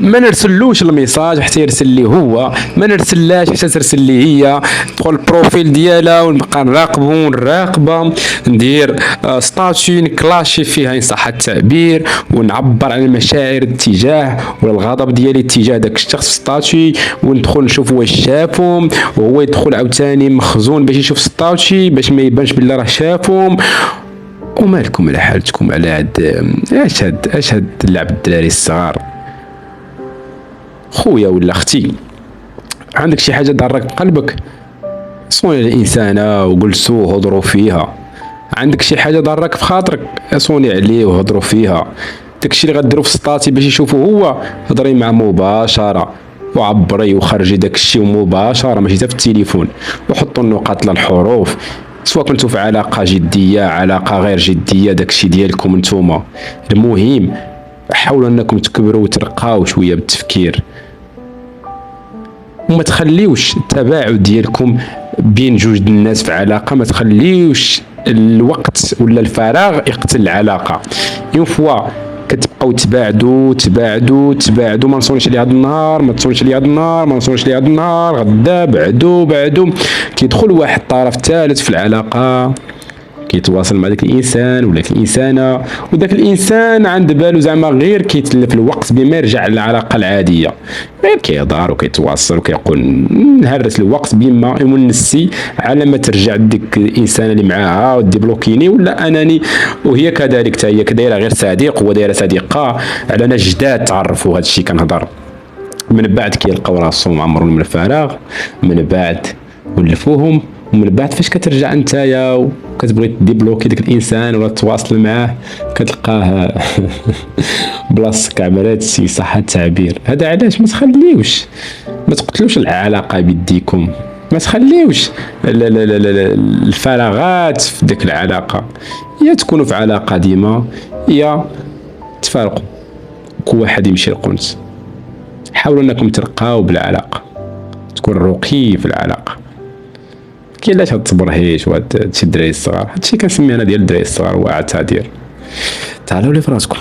ما نرسلوش الميساج حتى يرسل لي هو، ما نرسلهاش حتى ترسل لي هي. ندخل البروفيل ديالها ونبقى نراقبه ونراقبها، ندير ستاتيو نكلاشي فيها ان صح التعبير، ونعبر عن المشاعر اتجاه ولا الغضب ديالي اتجاه داك الشخص في ستاتيو، وندخل نشوف واش شافهم، وهو يدخل عاوتاني مخزون باش يشوف ستاتيو باش ما يبانش بلي راه شافهم. ومالكم على حالتكم على هاد اش هاد اللعب الدراري الصغار. خويا ولا اختي، عندك شي حاجه ضرك بقلبك، صوني الانسانه وجلسوا هضروا فيها. عندك شي حاجه ضرك في خاطرك، صوني عليه وهضروا فيها. داكشي اللي غديرو في ستاتي باش يشوفوا هو، هضري معاه مباشره وعبري وخرجي داكشي مباشره، ماشي حتى في التليفون. وحطوا النقاط للحروف، سواء كنتو في علاقه جديه علاقه غير جديه، داكشي ديالكم نتوما. المهم حاولوا انكم تكبروا وترقاو شويه بالتفكير، وما تخليوش التباعد ديالكم بين جوج الناس في علاقه، ما تخليوش الوقت ولا الفراغ يقتل العلاقه. اون فوا كتبقاو تباعدوا، ما نصونيش لي هذا النهار، ما تصونيش لي هذا النهار، ما نصونيش لي هذا النهار، غدا بعدو كيدخل واحد طرف ثالث في العلاقه، كيتواصل مع داك الانسان ولا ديك الانسانه، وداك الانسان عند بالو زعما غير كيتلف الوقت بما يرجع للعلاقه العاديه، غير كيهضر وكيتواصل وكيقول نهرس الوقت بما يونسي على ما ترجع ديك الانسانه اللي معاها وديبلوكيني ولا اناني. وهي كذلك حتى هي دايره غير صديق ودايره صديقه، على انا جداد تعرفوا هذا الشيء كنهضر. من بعد كيلقاو راسهم عمرهم من الفراغ، من بعد ولفوهم، ومن بعد فاش كترجع نتايا وكتبغي ديبلوكي داك الانسان ولا تواصل معاه كتلقاه بلاصتك عمرات سي صح التعبير. هذا علاش ما تخليوش، ما تقتلوش العلاقه بيديكم، ما تخليوش الفراغات في ديك العلاقه. يا تكونوا في علاقه ديما يا تفارقوا، كل واحد يمشي لقنت. حاولوا انكم ترقاو بالعلاقه، تكون رقي في العلاقه. كاين علاش هاد التبرهيش وهاد الدراري الصغار، هادشي كنسمي انا ديال الدراري الصغار واعتذر. تعالوا لي فراسكم.